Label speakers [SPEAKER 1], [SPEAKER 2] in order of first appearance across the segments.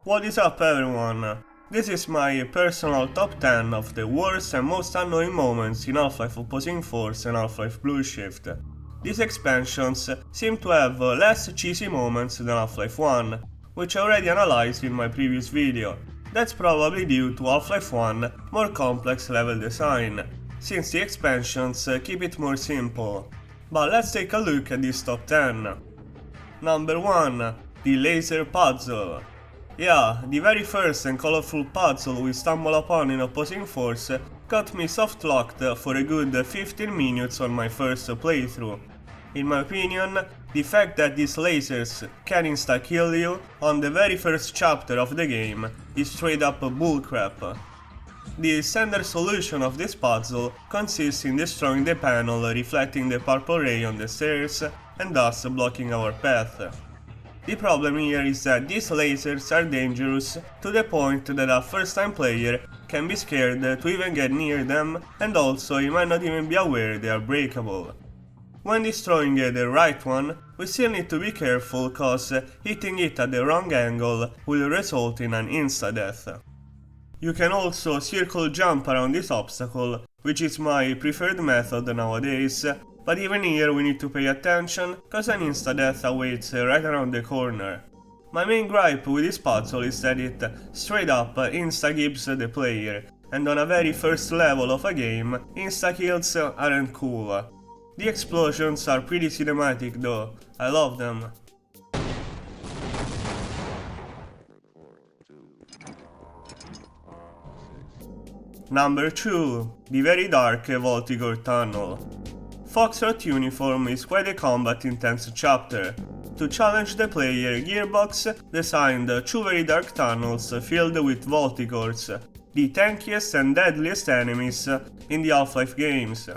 [SPEAKER 1] What is up everyone? This is my personal top 10 of the worst and most annoying moments in Half-Life Opposing Force and Half-Life Blue Shift. These expansions seem to have less cheesy moments than Half-Life 1, which I already analyzed in my previous video. That's probably due to Half-Life 1 more complex level design, since the expansions keep it more simple. But let's take a look at this top 10. Number 1. The Laser Puzzle. Yeah, the very first and colorful puzzle we stumble upon in Opposing Force got me soft-locked for a good 15 minutes on my first playthrough. In my opinion, the fact that these lasers can insta-kill you on the very first chapter of the game is straight up bullcrap. The standard solution of this puzzle consists in destroying the panel reflecting the purple ray on the stairs and thus blocking our path. The problem here is that these lasers are dangerous to the point that a first-time player can be scared to even get near them, and also he might not even be aware they are breakable. When destroying the right one, we still need to be careful cause hitting it at the wrong angle will result in an insta-death. You can also circle jump around this obstacle, which is my preferred method nowadays, but even here we need to pay attention, cause an insta-death awaits right around the corner. My main gripe with this puzzle is that it straight up insta-gives the player, and on a very first level of a game, insta-kills aren't cool. The explosions are pretty cinematic though, I love them. Number 2. The very dark Voltigore tunnel. Foxtrot Uniform is quite a combat-intense chapter. To challenge the player, Gearbox designed 2 very dark tunnels filled with Voltigores, the tankiest and deadliest enemies in the Half-Life games.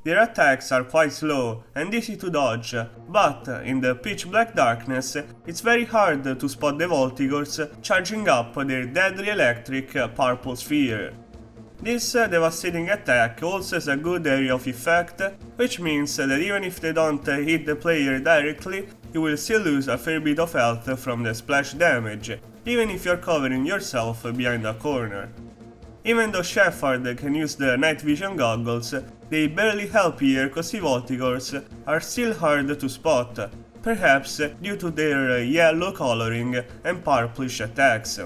[SPEAKER 1] Their attacks are quite slow and easy to dodge, but in the pitch-black darkness it's very hard to spot the Voltigores charging up their deadly electric purple sphere. This devastating attack also has a good area of effect, which means that even if they don't hit the player directly, you will still lose a fair bit of health from the splash damage, even if you're covering yourself behind a corner. Even though Shepard can use the night vision goggles, they barely help here cause the Voltigores are still hard to spot, perhaps due to their yellow coloring and purplish attacks.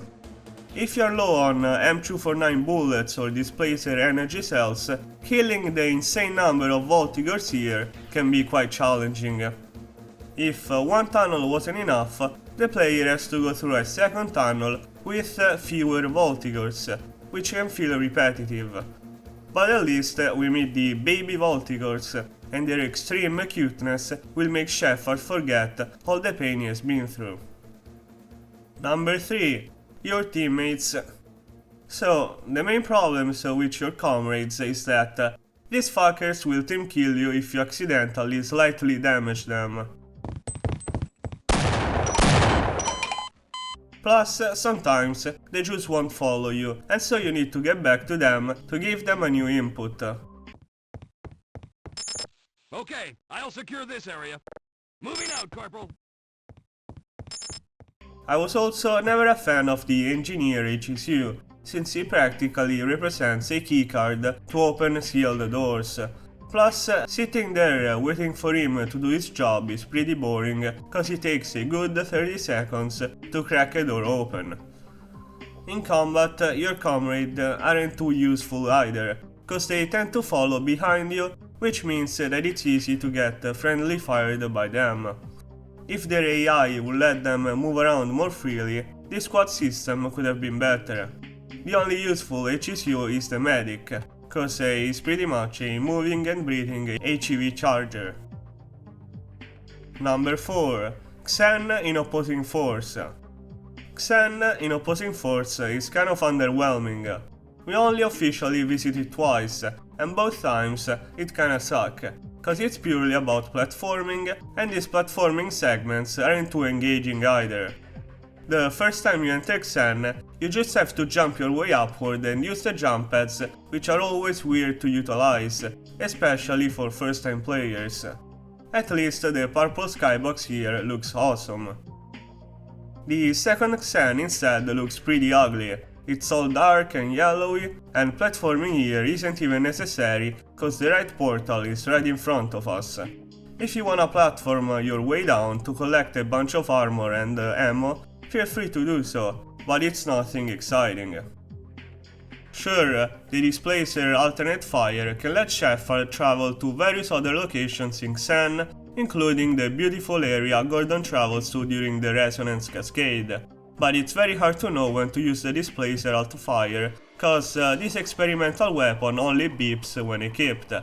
[SPEAKER 1] If you're low on M249 bullets or displacer energy cells, killing the insane number of Voltigores here can be quite challenging. If one tunnel wasn't enough, the player has to go through a second tunnel with fewer Voltigores, which can feel repetitive. But at least we meet the baby Voltigores, and their extreme cuteness will make Shepard forget all the pain he has been through. Number 3. Your teammates. So, the main problems with your comrades is that these fuckers will team kill you if you accidentally slightly damage them. Plus, sometimes they just won't follow you, and so you need to get back to them to give them a new input.
[SPEAKER 2] Okay, I'll secure this area. Moving out, Corporal.
[SPEAKER 1] I was also never a fan of the Engineer HSU, since he practically represents a keycard to open sealed doors. Plus, sitting there waiting for him to do his job is pretty boring, cause it takes a good 30 seconds to crack a door open. In combat, your comrades aren't too useful either, cause they tend to follow behind you, which means that it's easy to get friendly fired by them. If their AI would let them move around more freely, the squad system could have been better. The only useful HSU is the medic, cause he's pretty much a moving and breathing HEV charger. Number 4. Xen in Opposing Force. Xen in Opposing Force is kind of underwhelming. We only officially visit it twice, and both times it kinda suck, cause it's purely about platforming, and these platforming segments aren't too engaging either. The first time you enter Xen, you just have to jump your way upward and use the jump pads, which are always weird to utilize, especially for first time players. At least the purple skybox here looks awesome. The second Xen instead looks pretty ugly. It's all dark and yellowy, and platforming here isn't even necessary cause the right portal is right in front of us. If you wanna platform your way down to collect a bunch of armor and ammo, feel free to do so, but it's nothing exciting. Sure, the Displacer alternate fire can let Shepard travel to various other locations in Xen, including the beautiful area Gordon travels to during the Resonance Cascade, but it's very hard to know when to use the Displacer alt fire, cause this experimental weapon only beeps when equipped.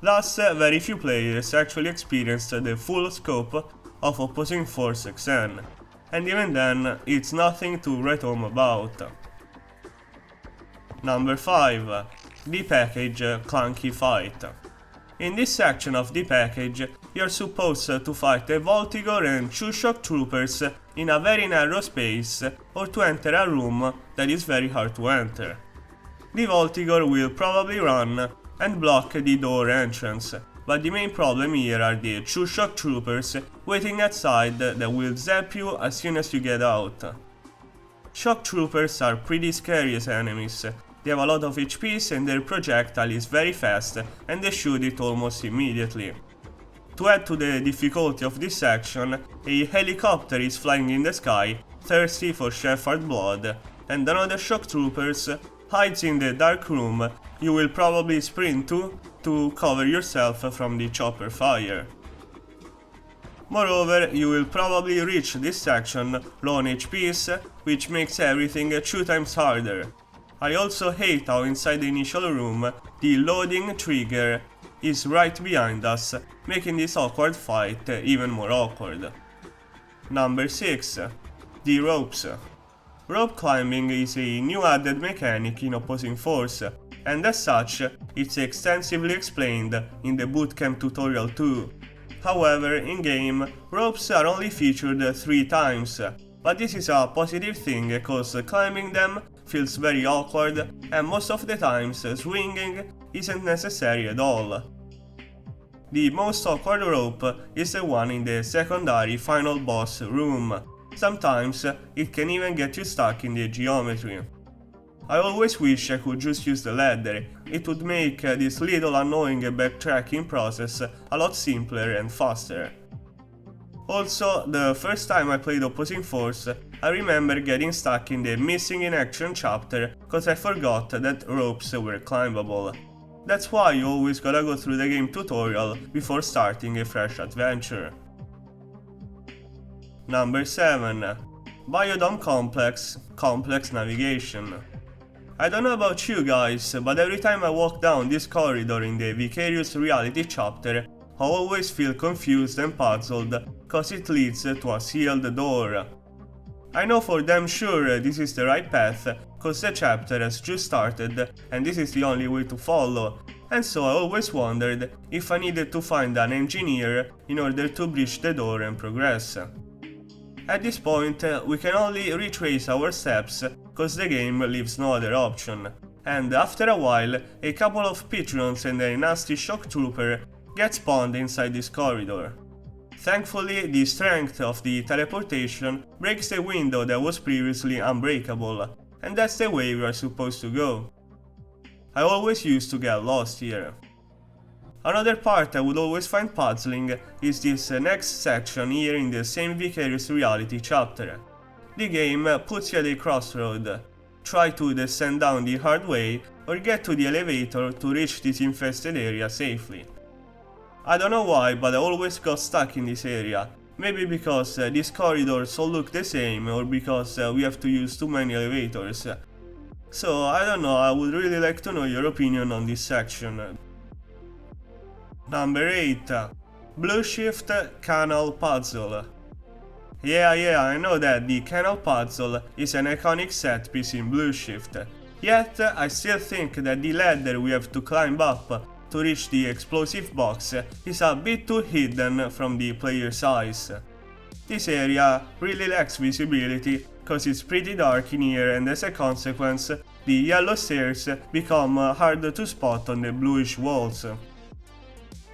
[SPEAKER 1] Thus, very few players actually experienced the full scope of opposing force Xen, and even then, it's nothing to write home about. Number 5. The Package Clunky Fight. In this section of the package, you're supposed to fight a Voltigore and 2 shock troopers in a very narrow space, or to enter a room that is very hard to enter. The Voltigore will probably run and block the door entrance, but the main problem here are the 2 shock troopers waiting outside that will zap you as soon as you get out. Shock troopers are pretty scary as enemies. They have a lot of HPs and their projectile is very fast and they shoot it almost immediately. To add to the difficulty of this section, a helicopter is flying in the sky, thirsty for Shepard blood, and another shock troopers hides in the dark room you will probably sprint to cover yourself from the chopper fire. Moreover, you will probably reach this section low on HPs, which makes everything 2 times harder. I also hate how inside the initial room, the loading trigger is right behind us, making this awkward fight even more awkward. Number 6. The ropes. Rope climbing is a new added mechanic in Opposing Force, and as such, it's extensively explained in the bootcamp tutorial too. However, in-game, ropes are only featured 3 times, but this is a positive thing cause climbing them feels very awkward and most of the times swinging isn't necessary at all. The most awkward rope is the one in the secondary final boss room. Sometimes it can even get you stuck in the geometry. I always wish I could just use the ladder, it would make this little annoying backtracking process a lot simpler and faster. Also, the first time I played Opposing Force, I remember getting stuck in the Missing in Action chapter cause I forgot that ropes were climbable. That's why you always gotta go through the game tutorial before starting a fresh adventure. Number 7. Biodome Complex Navigation. I don't know about you guys, but every time I walk down this corridor in the Vicarious Reality chapter, I always feel confused and puzzled cause it leads to a sealed door. I know for damn sure this is the right path cause the chapter has just started and this is the only way to follow, and so I always wondered if I needed to find an engineer in order to breach the door and progress. At this point, we can only retrace our steps cause the game leaves no other option, and after a while, a couple of pigeons and a nasty shock trooper get spawned inside this corridor. Thankfully, the strength of the teleportation breaks the window that was previously unbreakable, and that's the way we are supposed to go. I always used to get lost here. Another part I would always find puzzling is this next section here in the same Vicarious Reality chapter. The game puts you at a crossroad. Try to descend down the hard way or get to the elevator to reach this infested area safely. I don't know why, but I always got stuck in this area. Maybe because these corridors all look the same or because we have to use too many elevators. So I don't know, I would really like to know your opinion on this section. Number 8. Blue Shift Canal Puzzle. Yeah, I know that the canal puzzle is an iconic set piece in Blue Shift. Yet, I still think that the ladder we have to climb up to reach the explosive box is a bit too hidden from the player's eyes. This area really lacks visibility cause it's pretty dark in here and as a consequence, the yellow stairs become hard to spot on the bluish walls.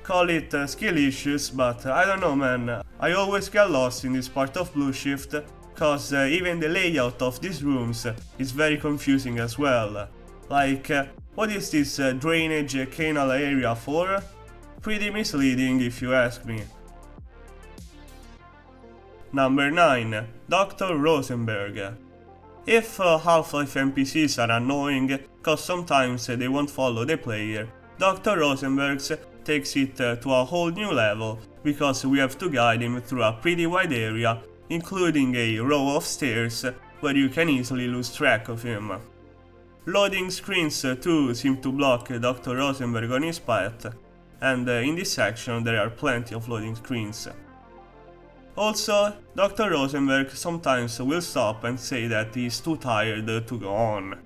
[SPEAKER 1] Call it skill issues, but I don't know man, I always get lost in this part of Blue Shift cause even the layout of these rooms is very confusing as well. Like, what is this drainage canal area for? Pretty misleading if you ask me. Number 9. Dr. Rosenberg. If Half-Life NPCs are annoying, cause sometimes they won't follow the player, Dr. Rosenberg takes it to a whole new level, because we have to guide him through a pretty wide area, including a row of stairs where you can easily lose track of him. Loading screens too seem to block Dr. Rosenberg on his path, and in this section there are plenty of loading screens. Also, Dr. Rosenberg sometimes will stop and say that he's too tired to go on.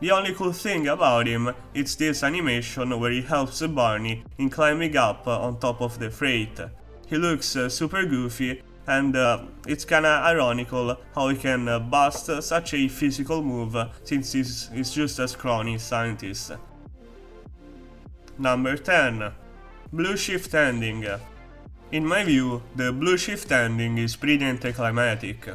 [SPEAKER 1] The only cool thing about him is this animation where he helps Barney in climbing up on top of the freight. He looks super goofy, and it's kinda ironical how he can bust such a physical move since he's just a scrawny scientist. Number 10. Blue Shift Ending. In my view, the Blue Shift ending is pretty anticlimactic.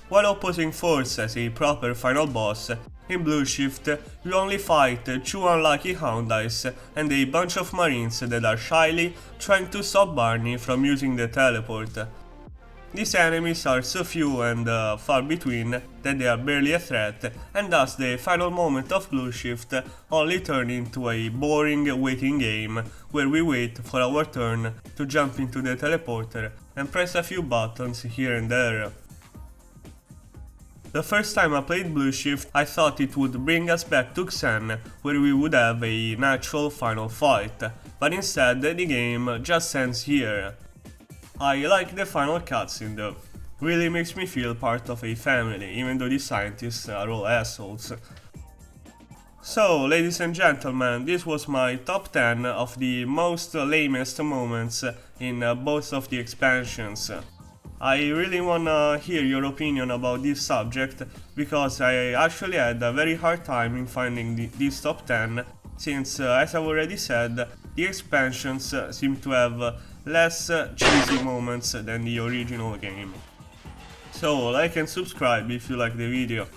[SPEAKER 1] While opposing Force as a proper final boss, in Blue Shift you only fight 2 unlucky Houndies and a bunch of Marines that are shyly trying to stop Barney from using the teleport. These enemies are so few and far between that they are barely a threat, and thus the final moment of Blue Shift only turn into a boring waiting game where we wait for our turn to jump into the teleporter and press a few buttons here and there. The first time I played Blue Shift, I thought it would bring us back to Xen, where we would have a natural final fight, but instead the game just ends here. I like the final cutscene though, really makes me feel part of a family, even though the scientists are all assholes. So, ladies and gentlemen, this was my top 10 of the most lamest moments in both of the expansions. I really wanna hear your opinion about this subject, because I actually had a very hard time in finding this top 10, since, as I've already said, the expansions seem to have less cheesy moments than the original game. So, like and subscribe if you like the video.